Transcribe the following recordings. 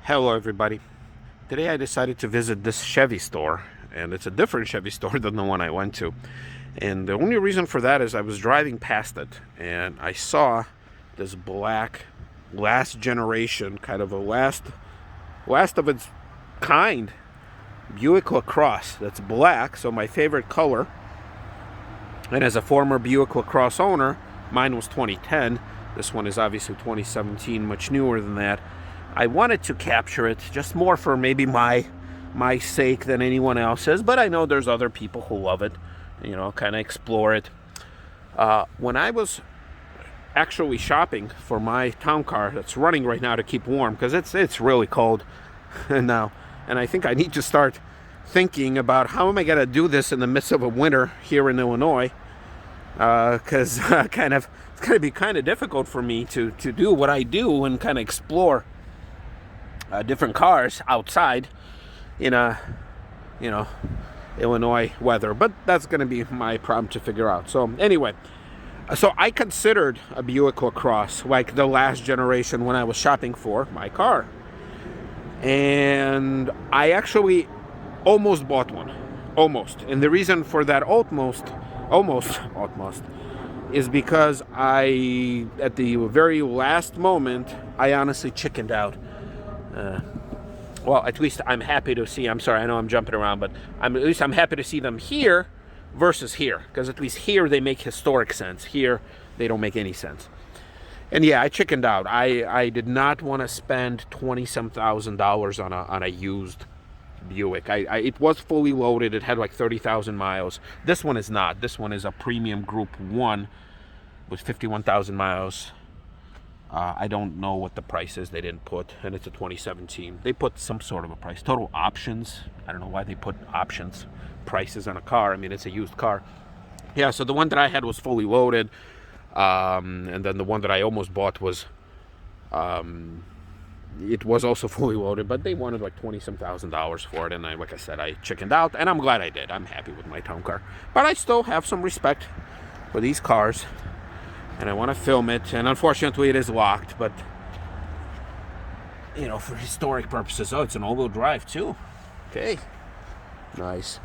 Hello everybody. Today I decided to visit this Chevy store, and it's a different Chevy store than the one I went to. And the only reason for that is I was driving past it and I saw this black last generation, kind of a last of its kind Buick Lacrosse that's black, so my favorite color. And as a former Buick Lacrosse owner, mine was 2010. This one is obviously 2017, much newer than that. I wanted to capture it just more for maybe my sake than anyone else's, but I know there's other people who love it, kind of explore it. When I was actually shopping for my town car that's running right now to keep warm, because it's really cold now, and I think I need to start thinking about how am I going to do this in the midst of a winter here in Illinois, because it's going to be kind of difficult for me to do what I do and kind of explore different cars outside in Illinois weather, but that's going to be my problem to figure out. So anyway, so I considered a Buick Lacrosse like the last generation when I was shopping for my car, and I actually almost bought one, and the reason for that almost is because at the very last moment, I honestly chickened out. Well, at least I'm happy to see. I'm sorry, I know I'm jumping around, but at least I'm happy to see them here versus here, because at least here they make historic sense. Here they don't make any sense. And yeah, I chickened out. I did not want to spend $20-some thousand on a used Buick. It was fully loaded. It had like 30,000 miles. This one is not. This one is a premium Group 1 with 51,000 miles. I don't know what the price is. They didn't put, and it's a 2017. They put some sort of a price. Total options. I don't know why they put options prices on a car. I mean, it's a used car. Yeah, so the one that I had was fully loaded, and then the one that I almost bought was, it was also fully loaded, but they wanted like $20-some thousand for it, and like I said, I chickened out, and I'm glad I did. I'm happy with my town car, but I still have some respect for these cars. And I want to film it, and unfortunately it is locked, but for historic purposes. Oh, it's an all-wheel drive too. Okay, nice.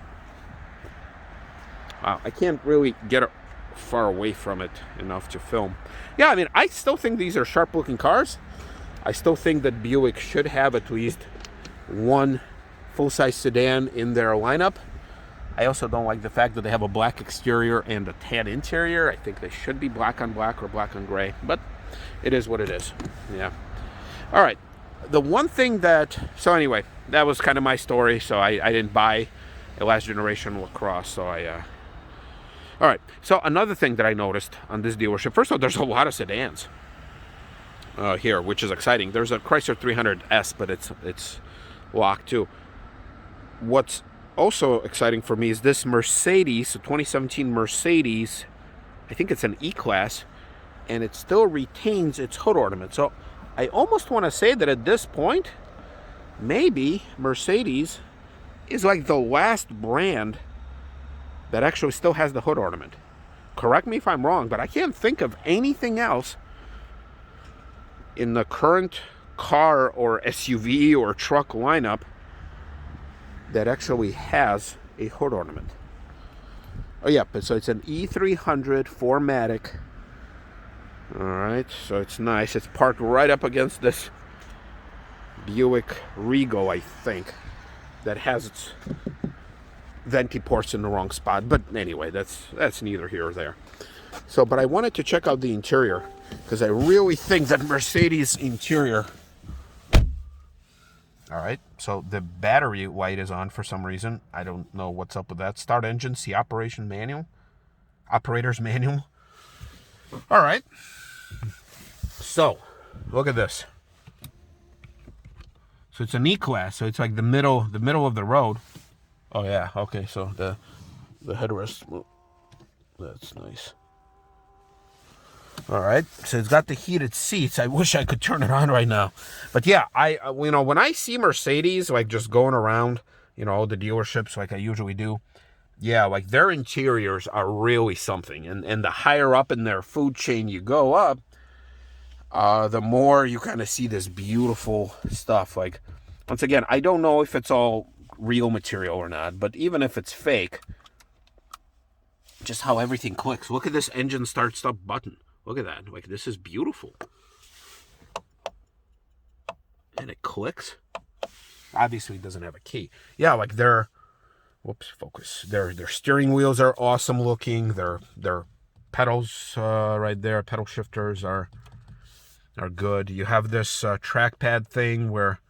Wow, I can't really get far away from it enough to film. Yeah, I mean, I still think these are sharp-looking cars. I still think that Buick should have at least one full-size sedan in their lineup. I also don't like the fact that they have a black exterior and a tan interior. I think they should be black on black or black on gray, but it is what it is. Yeah. All right. The one thing so anyway, that was kind of my story. So I didn't buy a last generation Lacrosse. So all right. So another thing that I noticed on this dealership, first of all, there's a lot of sedans here, which is exciting. There's a Chrysler 300S, but it's locked too. What's also exciting for me is this Mercedes, a 2017 Mercedes. I think it's an E-Class, and it still retains its hood ornament. So I almost want to say that at this point, maybe Mercedes is like the last brand that actually still has the hood ornament. Correct me if I'm wrong, but I can't think of anything else in the current car or SUV or truck lineup that actually has a hood ornament. Oh yeah, so it's an E300 4MATIC. All right, so it's nice. It's parked right up against this Buick Regal, I think, that has its venti ports in the wrong spot. But anyway, that's neither here or there. So, but I wanted to check out the interior, because I really think that Mercedes interior. All right, so the battery light is on for some reason. I don't know what's up with that. Start engine, see operator's manual. All right, so look at this. So it's an E-Class, so it's like the middle of the road. Oh yeah, okay, so the headrest, that's nice. All right, so it's got the heated seats. I wish I could turn it on right now, but yeah, when I see Mercedes like just going around, the dealerships like I usually do, yeah, like their interiors are really something, and the higher up in their food chain you go up, the more you kind of see this beautiful stuff. Like, once again, I don't know if it's all real material or not, but even if it's fake, just how everything clicks. Look at this engine start-stop button. Look at that. Like, this is beautiful. And it clicks. Obviously, it doesn't have a key. Yeah, like their, whoops, focus. Their steering wheels are awesome looking. Their pedals right there, pedal shifters are good. You have this trackpad thing where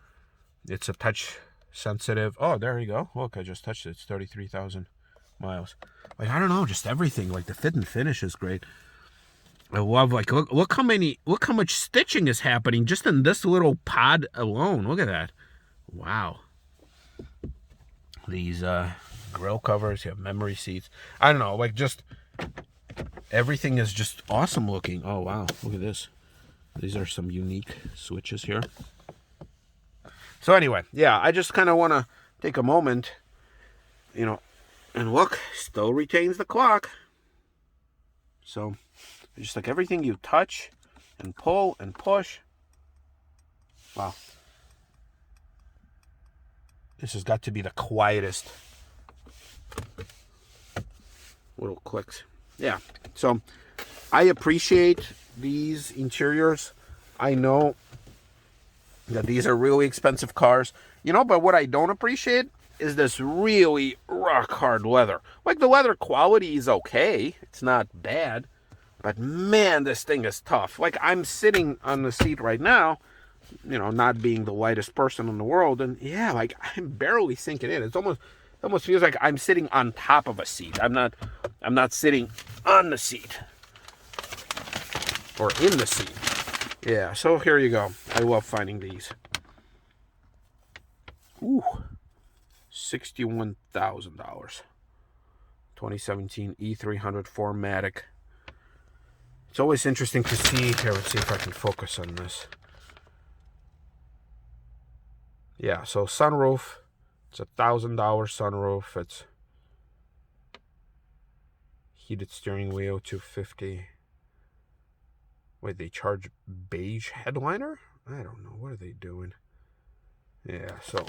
it's a touch sensitive. Oh, there you go. Look, I just touched it. It's 33,000 miles. Like, I don't know, just everything. Like, the fit and finish is great. I love, like, look how much stitching is happening just in this little pod alone. Look at that. Wow. These grill covers, you have memory seats. I don't know, like, just everything is just awesome looking. Oh, wow. Look at this. These are some unique switches here. So anyway, yeah, I just kind of want to take a moment, you know, and look, still retains the clock. So just like everything you touch and pull and push. Wow. This has got to be the quietest little clicks. Yeah. So I appreciate these interiors. I know that these are really expensive cars, you know, but what I don't appreciate is this really rock hard leather. Like, the leather quality is okay. It's not bad. But man, this thing is tough. Like, I'm sitting on the seat right now, you know, not being the lightest person in the world, and yeah, like, I'm barely sinking in. It almost feels like I'm sitting on top of a seat. I'm not sitting on the seat or in the seat. Yeah, so here you go. I love finding these. Ooh, $61,000. 2017 E300 4MATIC. It's always interesting to see. Here, let's see if I can focus on this. Yeah, so sunroof. It's $1,000 sunroof. It's heated steering wheel, $250. Wait, they charge beige headliner? I don't know. What are they doing? Yeah, so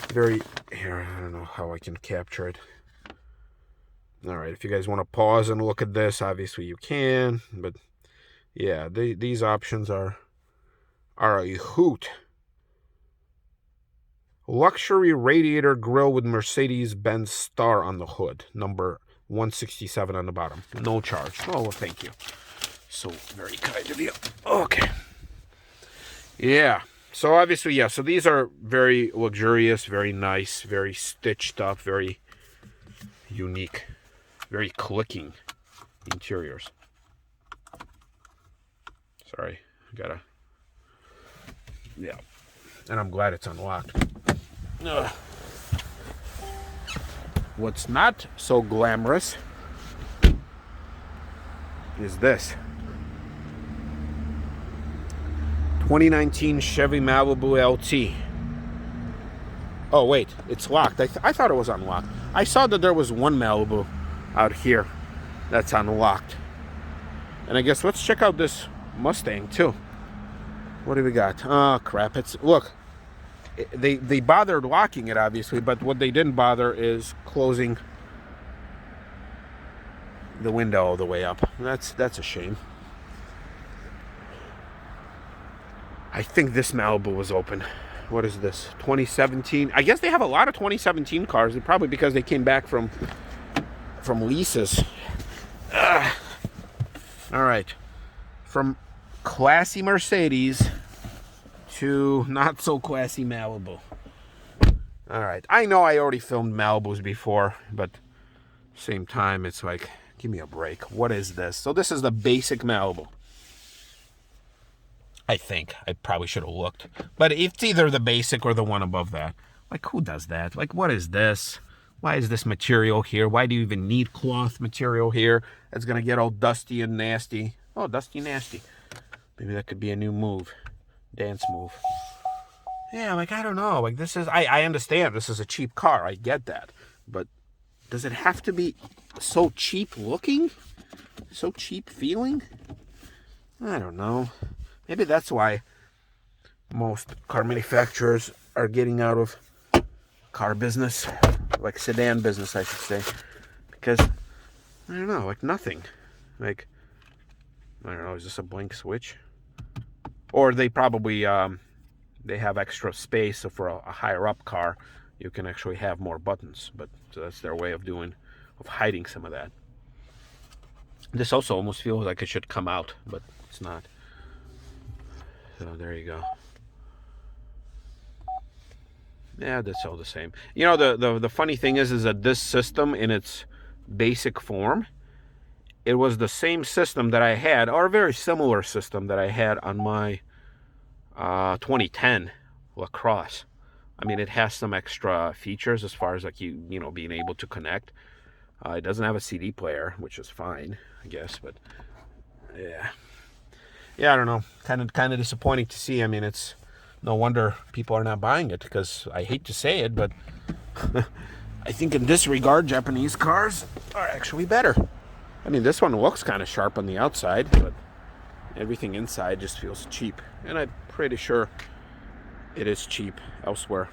very here. I don't know how I can capture it. All right, if you guys want to pause and look at this, obviously you can. But yeah, these options are a hoot. Luxury radiator grille with Mercedes-Benz star on the hood, number 167 on the bottom. No charge. Oh, well, thank you. So very kind of you. Okay. Yeah. So obviously, yeah. So these are very luxurious, very nice, very stitched up, very unique, very clicking interiors. Sorry. Gotta. Yeah. And I'm glad it's unlocked. What's not so glamorous is this. 2019 Chevy Malibu LT. Oh, wait, it's locked. I thought it was unlocked. I saw that there was one Malibu out here that's unlocked. And I guess let's check out this Mustang, too. What do we got? Oh, crap. Look, they bothered locking it, obviously, but what they didn't bother is closing the window all the way up. That's a shame. I think this Malibu was open. What is this? 2017. I guess they have a lot of 2017 cars. Probably because they came back from leases. All right. From classy Mercedes to not so classy Malibu. All right. I know I already filmed Malibus before, but same time, it's like, give me a break. What is this? So this is the basic Malibu. I think. I probably should have looked. But it's either the basic or the one above that. Like, who does that? Like, what is this? Why is this material here? Why do you even need cloth material here? It's going to get all dusty and nasty. Oh, dusty nasty. Maybe that could be a new move. Dance move. Yeah, like, I don't know. Like, this is... I understand this is a cheap car. I get that. But does it have to be so cheap looking? So cheap feeling? I don't know. Maybe that's why most car manufacturers are getting out of car business, like sedan business, I should say, because I don't know, like nothing. Like, I don't know, is this a blank switch? Or they probably they have extra space, so for a higher up car, you can actually have more buttons. But so that's their way of hiding some of that. This also almost feels like it should come out, but it's not. So there you go. Yeah, that's all the same. You know, the funny thing is that this system in its basic form, it was the same system that I had, or a very similar system that I had on my 2010 Lacrosse. I mean, it has some extra features as far as like you know, being able to connect. It doesn't have a CD player, which is fine, I guess, but yeah, I don't know. Kind of disappointing to see. I mean, it's no wonder people are not buying it, because I hate to say it, but I think in this regard, Japanese cars are actually better. I mean, this one looks kind of sharp on the outside, but everything inside just feels cheap. And I'm pretty sure it is cheap elsewhere.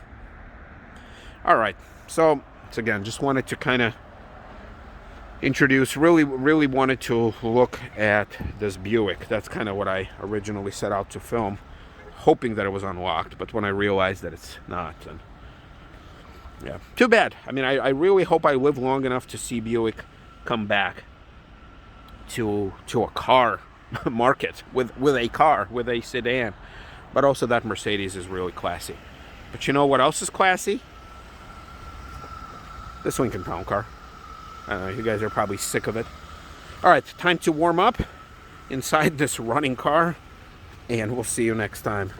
All right. So again, just wanted to kind of introduce, really wanted to look at this Buick. That's kind of what I originally set out to film, hoping that it was unlocked. But when I realized that it's not, then yeah, too bad. I mean, I really hope I live long enough to see Buick come back to a car market with a sedan. But also that Mercedes is really classy. But you know what else is classy? This Lincoln Town Car. I don't know, you guys are probably sick of it. All right, time to warm up inside this running car, and we'll see you next time.